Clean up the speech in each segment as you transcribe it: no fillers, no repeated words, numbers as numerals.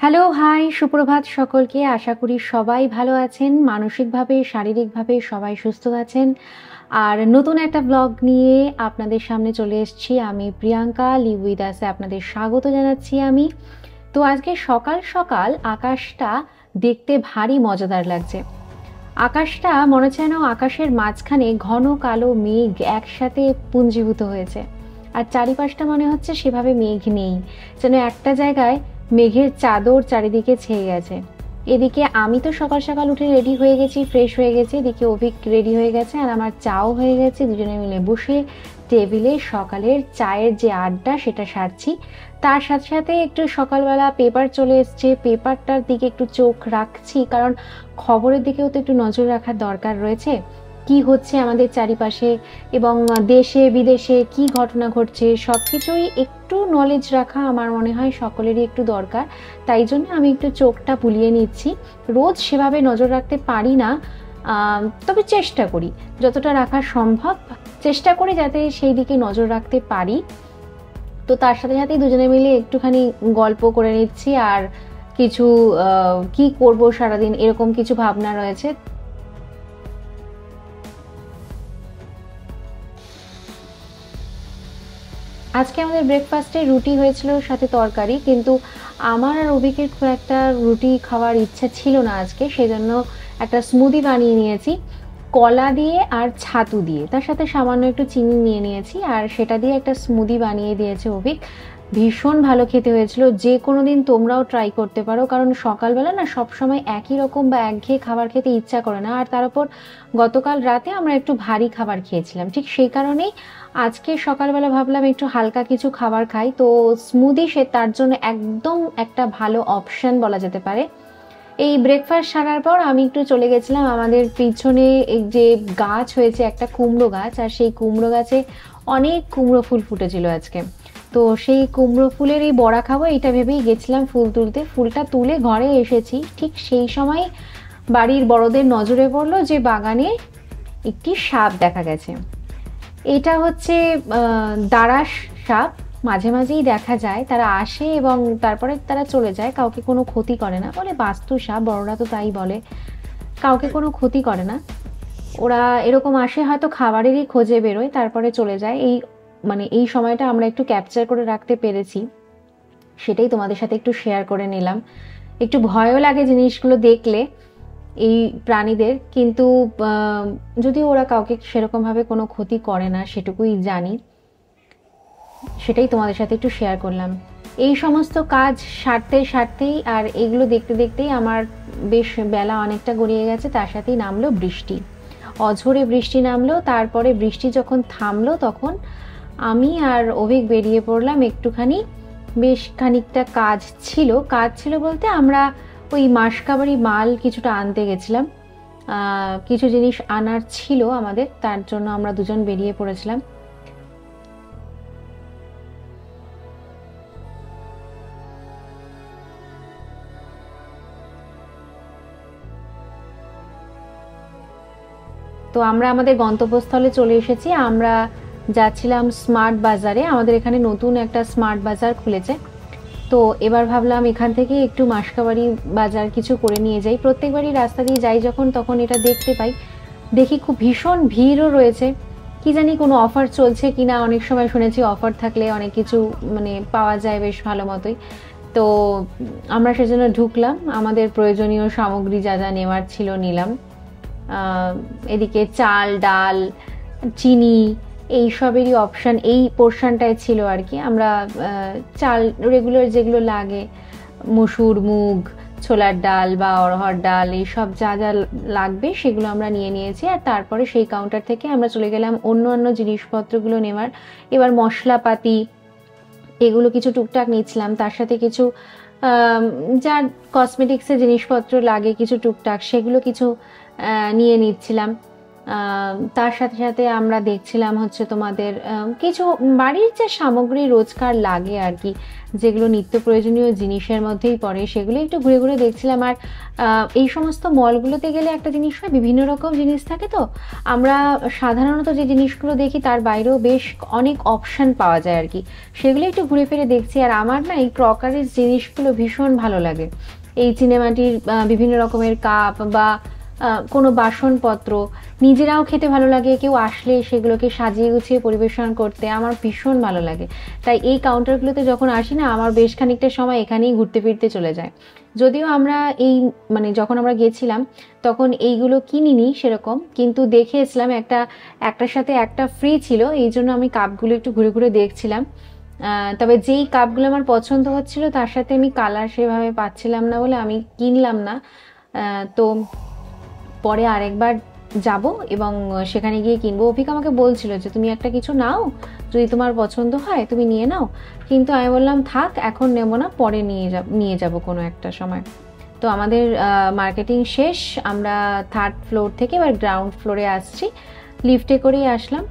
Hello, high, সুপ্রভাত সকলকে। আশা করি সবাই ভালো আছেন। মানসিকভাবে, শারীরিকভাবে সবাই সুস্থ আছেন। আর নতুন একটা ব্লগ নিয়ে আপনাদের সামনে চলে এসেছি। আমি প্রিয়াঙ্কা, লিভ উইথ আসে আপনাদের স্বাগত জানাচ্ছি আমি। তো আজকে সকাল সকাল আকাশটা দেখতে ভারী মজাদার লাগছে। আকাশটা মনে হচ্ছে যেন আকাশের মাঝখানে ঘন কালো মেঘ একসাথে পুঞ্জীভূত হয়েছে। আর চারিপাশটা মনে হচ্ছে সেভাবে মেঘ নেই, যেন একটা জায়গায় মেঘের চাদর চারিদিকে ছেয়ে গেছে। এদিকে আমি তো সকাল সকাল উঠে রেডি হয়ে গেছি, ফ্রেশ হয়ে গেছি। এদিকে অভিক রেডি হয়ে গেছে আর আমার চাও হয়ে গেছে। দুজনে মিলে বসে টেবিলে সকালের চায়ের যে আড্ডা সেটা সারছি। তার সাথে সাথে একটু সকালবেলা পেপার চলে এসছে, পেপারটার দিকে একটু চোখ রাখছি, কারণ খবরের দিকেও তো একটু নজর রাখার দরকার রয়েছে। কি হচ্ছে আমাদের চারিপাশে এবং দেশে বিদেশে কি ঘটনা ঘটছে সব কিছুই একটু নলেজ রাখা আমার মনে হয় সকলেরই একটু দরকার। তাই জন্য আমি একটু চোখটা বুলিয়ে নিচ্ছি। রোজ সেভাবে নজর রাখতে পারি না, তবে চেষ্টা করি যতটা রাখা সম্ভব, চেষ্টা করি যাতে সেই দিকে নজর রাখতে পারি। তো তার সাথে সাথেই দুজনে মিলে একটুখানি গল্প করে নিচ্ছি আর কিছু কি করব সারাদিন এরকম কিছু ভাবনা রয়েছে। আজকে আমাদের ব্রেকফাস্টে রুটি হয়েছিল সাথে তরকারি, কিন্তু আমার আর অভিকের খুব একটা রুটি খাওয়ার ইচ্ছা ছিল না আজকে, সেজন্য একটা স্মুদি বানিয়ে নিয়েছি কলা দিয়ে আর ছাতু দিয়ে, তার সাথে সামান্য একটু চিনি নিয়ে নিয়েছি আর সেটা দিয়ে একটা স্মুদি বানিয়ে দিয়েছে অভিক। ভীষণ ভালো খেতে হয়েছিল। যে কোনো দিন তোমরাও ট্রাই করতে পারো, কারণ সকালবেলা না সবসময় একই রকম বা একঘেয়ে খাবার খেতে ইচ্ছা করে না। আর তার উপর গতকাল রাতে আমরা একটু ভারী খাবার খেয়েছিলাম, ঠিক সেই কারণেই আজকে সকালবেলা ভাবলাম একটু হালকা কিছু খাবার খাই। তো স্মুদি সে তার জন্য একদম একটা ভালো অপশন বলা যেতে পারে। এই ব্রেকফাস্ট সারার পর আমি একটু চলে গেছিলাম আমাদের পিছনে এই যে গাছ হয়েছে একটা কুমড়ো গাছ, আর সেই কুমড়ো গাছে অনেক কুমড়ো ফুল ফুটেছিল আজকে। তো সেই কুমড়ো ফুলের এই বড়া খাবো এটা ভেবেই গেছিলাম ফুল তুলতে। ফুলটা তুলে ঘরে এসেছি, ঠিক সেই সময় বাড়ির বড়দের নজরে পড়লো যে বাগানে একটি সাপ দেখা গেছে। এটা হচ্ছে দাঁড়াস সাপ। মাঝে মাঝেই দেখা যায়, তারা আসে এবং তারপরে তারা চলে যায়, কাউকে কোনো ক্ষতি করে না। বলে বাস্তু সাপ, বড়রা তো তাই বলে, কাউকে কোনো ক্ষতি করে না। ওরা এরকম আসে, হয়তো খাবারেরই খোঁজে বেরোয়, তারপরে চলে যায়। এই সময়টা আমরা একটু ক্যাপচার করে রাখতে পেরেছি, সেটাই তোমাদের সাথে একটু শেয়ার করে নিলাম। একটু ভয়ও লাগে জিনিসগুলো দেখলে এই প্রাণীদের, কিন্তু যদিও ওরা কাউকে সেরকমভাবে কোনো ক্ষতি করে না সেটুকুই জানি, সেটাই তোমাদের সাথে একটু শেয়ার করলাম। এই সমস্ত কাজ সারতেই আর এগুলো দেখতে দেখতেই আমার বেশ বেলা অনেকটা গড়িয়ে গেছে। তার সাথেই নামলো বৃষ্টি, অঝোরে বৃষ্টি নামলো। তারপরে বৃষ্টি যখন থামলো তখন আমি আর অভিক বেরিয়ে পড়লাম একটুখানি। বেশ খানিকটা কাজ ছিল বলতে আমরা ওই মাসকাবাড়ি মাল কিছুটা আনতে গেছিলাম। কিছু জিনিস আনার ছিল আমাদের, তার জন্য আমরা দুজন বেরিয়ে পড়েছিলাম। তো আমরা আমাদের গন্তব্যস্থলে চলে এসেছি। আমরা যাচ্ছিলাম স্মার্ট বাজারে, আমাদের এখানে নতুন একটা স্মার্ট বাজার খুলেছে। তো এবার ভাবলাম এখান থেকে একটু মাসকাবাড়ি বাজার কিছু করে নিয়ে যাই। প্রত্যেকবারই রাস্তা দিয়ে যাই যখন, তখন এটা দেখতে পাই, দেখি খুব ভীষণ ভিড়ও রয়েছে। কি জানি কোনো অফার চলছে কিনা, অনেক সময় শুনেছি অফার থাকলে অনেক কিছু পাওয়া যায় বেশ ভালো মতোই। তো আমরা সেজন্য ঢুকলাম, আমাদের প্রয়োজনীয় সামগ্রী যা যা নেওয়ার ছিল নিলাম। এদিকে চাল, ডাল, চিনি এই সবেরই অপশান এই পোর্শনটায় ছিল আর কি। আমরা চাল রেগুলার যেগুলো লাগে, মসুর, মুগ, ছোলার ডাল বা অড়হর ডাল, এইসব যা যা লাগবে সেগুলো আমরা নিয়ে নিয়েছি। আর তারপরে সেই কাউন্টার থেকে আমরা চলে গেলাম অন্য জিনিসপত্রগুলো নেওয়ার। এবার মশলাপাতি এগুলো কিছু টুকটাক নিচ্ছিলাম, তার সাথে কিছু যা কসমেটিক্সের জিনিসপত্র লাগে কিছু টুকটাক সেগুলো কিছু নিয়ে নিচ্ছিলাম। তার সাথে সাথে আমরা দেখছিলাম হচ্ছে তোমাদের কিছু বাড়ির যে সামগ্রী রোজকার লাগে আর কি, যেগুলো নিত্য প্রয়োজনীয় জিনিসের মধ্যেই পড়ে, সেগুলো একটু ঘুরে ঘুরে দেখছিলাম। আর এই সমস্ত মলগুলোতে গেলে একটা জিনিস হয়, বিভিন্ন রকম জিনিস থাকে, তো আমরা সাধারণত যে জিনিসগুলো দেখি তার বাইরেও বেশ অনেক অপশান পাওয়া যায় আর কি, সেগুলো একটু ঘুরে ফিরে দেখছি। আর আমার না এই ক্রকারির জিনিসগুলো ভীষণ ভালো লাগে, এই চিনেমাটির বিভিন্ন রকমের কাপ বা কোনো বাসনপত্র নিজেরাও খেতে ভালো লাগে, কেউ আসলে সেগুলোকে সাজিয়ে গুছিয়ে পরিবেশন করতে আমার ভীষণ ভালো লাগে। তাই এই কাউন্টারগুলোতে যখন আসি না, আমার বেশ খানিকটা সময় এখানেই ঘুরতে ফিরতে চলে যায়। যদিও আমরা এই যখন আমরা গেছিলাম তখন এইগুলো কিনিনি সেরকম, কিন্তু দেখেছিলাম একটার সাথে একটা ফ্রি ছিল, এই জন্য আমি কাপগুলো একটু ঘুরে ঘুরে দেখছিলাম। তবে যেই কাপগুলো আমার পছন্দ হচ্ছিল তার সাথে আমি কালার সেভাবে পাচ্ছিলাম না বলে আমি কিনলাম না। তো পরে আরেকবার যাব এবং সেখানে গিয়ে কিনবো। অভিক আমাকে বলছিল যে তুমি একটা কিছু নাও, যদি তোমার পছন্দ হয় তুমি নিয়ে নাও, কিন্তু আমি বললাম থাক এখন নেব না, পরে নিয়ে যাব কোনো একটা সময়। তো আমাদের মার্কেটিং শেষ, আমরা 3rd ফ্লোর থেকে এবার গ্রাউন্ড ফ্লোরে আসছি, লিফটে করেই আসলাম,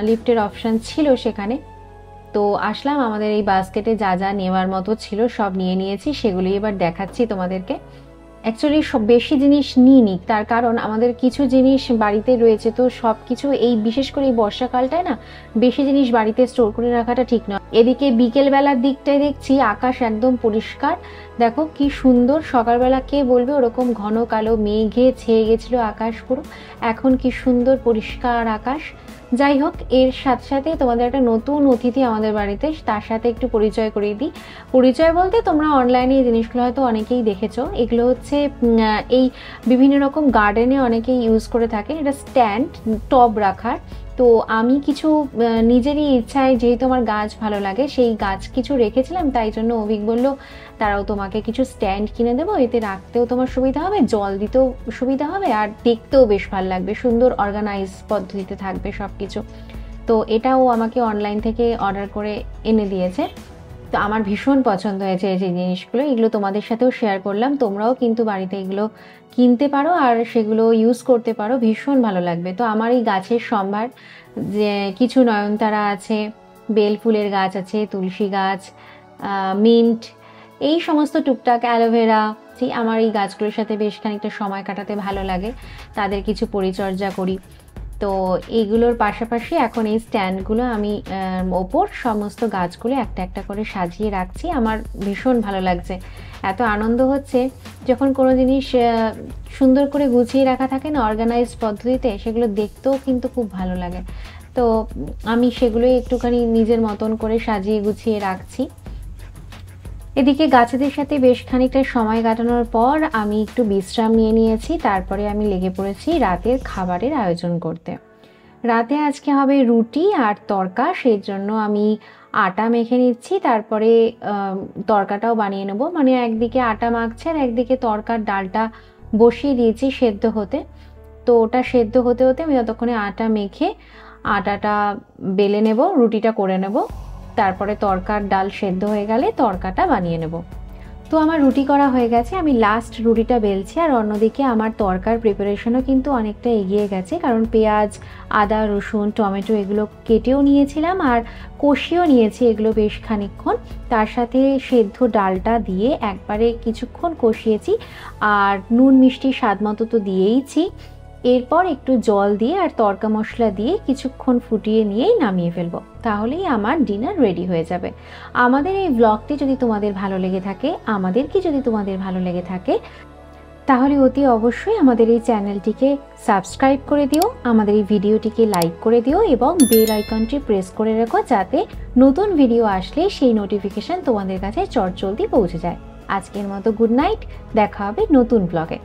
লিফটের অপশান ছিল সেখানে। তো আসলাম, আমাদের এই বাস্কেটে যা যা নেওয়ার মতো ছিল সব নিয়ে নিয়েছি, সেগুলোই এবার দেখাচ্ছি তোমাদেরকে। অ্যাকচুয়ালি সব বেশি জিনিস নিইনি, তার কারণ আমাদের কিছু জিনিস বাড়িতে রয়েছে, তো সব কিছু এই বিশেষ করে এই বর্ষাকালটায় না বেশি জিনিস বাড়িতে স্টোর করে রাখাটা ঠিক নয়। এদিকে বিকেলবেলার দিকটায় দেখছি আকাশ একদম পরিষ্কার, দেখো কি সুন্দর। সকালবেলা কে বলবে ওরকম ঘন কালো মেঘে ছেয়ে গেছিলো আকাশ পুরো, এখন কি সুন্দর পরিষ্কার আকাশ। যাই হোক, এর সাথে সাথে তোমাদের একটা নতুন অতিথি আমাদের বাড়িতে, তার সাথে একটু পরিচয় করিয়ে দিই। পরিচয় বলতে তোমরা অনলাইনে এই জিনিসগুলো হয়তো অনেকেই দেখেছো, এগুলো হচ্ছে এই বিভিন্ন রকম গার্ডেনে অনেকেই ইউজ করে থাকেন, এটা স্ট্যান্ড টব রাখার। তো আমি কিছু নিজেরই ইচ্ছায়, যেহেতু আমার গাছ ভালো লাগে, সেই গাছ কিছু রেখেছিলাম, তাই জন্য অভিক বলল তারাও তোমাকে কিছু স্ট্যান্ড কিনে দেবো, এতে রাখতেও তোমার সুবিধা হবে, জল দিতেও সুবিধা হবে, আর দেখতেও বেশ ভালো লাগবে, সুন্দর অর্গানাইজ পদ্ধতিতে থাকবে সব কিছু। তো এটাও আমাকে অনলাইন থেকে অর্ডার করে এনে দিয়েছে। তো আমার ভীষণ পছন্দ হয়েছে এই যে জিনিসগুলো, এগুলো তোমাদের সাথেও শেয়ার করলাম। তোমরাও কিন্তু বাড়িতে এগুলো কিনতে পারো আর সেগুলো ইউজ করতে পারো, ভীষণ ভালো লাগবে। তো আমার এই গাছের সম্ভার, যে কিছু নয়নতারা আছে, বেল ফুলের গাছ আছে, তুলসী গাছ, মিন্ট, এই সমস্ত টুকটাক অ্যালোভেরা, আমার এই গাছগুলোর সাথে বেশ খানিকটা সময় কাটাতে ভালো লাগে, তাদের কিছু পরিচর্যা করি। তো এইগুলোর পাশাপাশি এখন এই স্ট্যান্ডগুলো আমি ওপর সমস্ত গাছগুলো একটা একটা করে সাজিয়ে রাখছি। আমার ভীষণ ভালো লাগছে, এত আনন্দ হচ্ছে যখন কোনো জিনিস সুন্দর করে গুছিয়ে রাখা থাকে না অর্গানাইজ পদ্ধতিতে, সেগুলো দেখতেও কিন্তু খুব ভালো লাগে। তো আমি সেগুলোই একটুখানি নিজের মতন করে সাজিয়ে গুছিয়ে রাখছি। এদিকে গাছেদের সাথে বেশ খানিকটা সময় কাটানোর পর আমি একটু বিশ্রাম নিয়ে নিয়েছি, তারপরে আমি লেগে পড়েছি রাতের খাবারের আয়োজন করতে। রাতে আজকে হবে রুটি আর তড়কা, সেই জন্য আমি আটা মেখে নিচ্ছি, তারপরে তড়কাটাও বানিয়ে নেব। একদিকে আটা মাখছে আর একদিকে তড়কার ডালটা বসিয়ে দিয়েছি সেদ্ধ হতে। তো ওটা সেদ্ধ হতে হতে আমি ততক্ষণে আটা মেখে আটাটা বেলে নেব, রুটিটা করে নেব, তারপরে তড়কার ডাল সেদ্ধ হয়ে গেলে তড়কাটা বানিয়ে নেব। তো আমার রুটি করা হয়ে গেছে, আমি লাস্ট রুটিটা বেলছি। আর অন্যদিকে আমার তড়কার প্রিপারেশনও কিন্তু অনেকটা এগিয়ে গেছে, কারণ পেঁয়াজ, আদা, রসুন, টমেটো এগুলো কেটেও নিয়েছিলাম আর কষিয়েও নিয়েছি এগুলো বেশ খানিকক্ষণ। তার সাথে সেদ্ধ ডালটা দিয়ে একবারে কিছুক্ষণ কষিয়েছি, আর নুন মিষ্টি স্বাদ মতো তো দিয়েইছি। এরপর একটু জল দিয়ে আর তড়কা মশলা দিয়ে কিছুক্ষণ ফুটিয়ে নিয়েই নামিয়ে ফেলবো, তাহলেই আমার ডিনার রেডি হয়ে যাবে। আমাদের এই ব্লগটি যদি তোমাদের ভালো লেগে থাকে, যদি তোমাদের ভালো লেগে থাকে, তাহলে অতি অবশ্যই আমাদের এই চ্যানেলটিকে সাবস্ক্রাইব করে দিও, আমাদের এই ভিডিওটিকে লাইক করে দিও এবং বেল আইকনটি প্রেস করে রেখো, যাতে নতুন ভিডিও আসলে সেই নোটিফিকেশন তোমাদের কাছে চটজলদি পৌঁছে যায়। আজকের মতো গুড নাইট, দেখা হবে নতুন ব্লগে।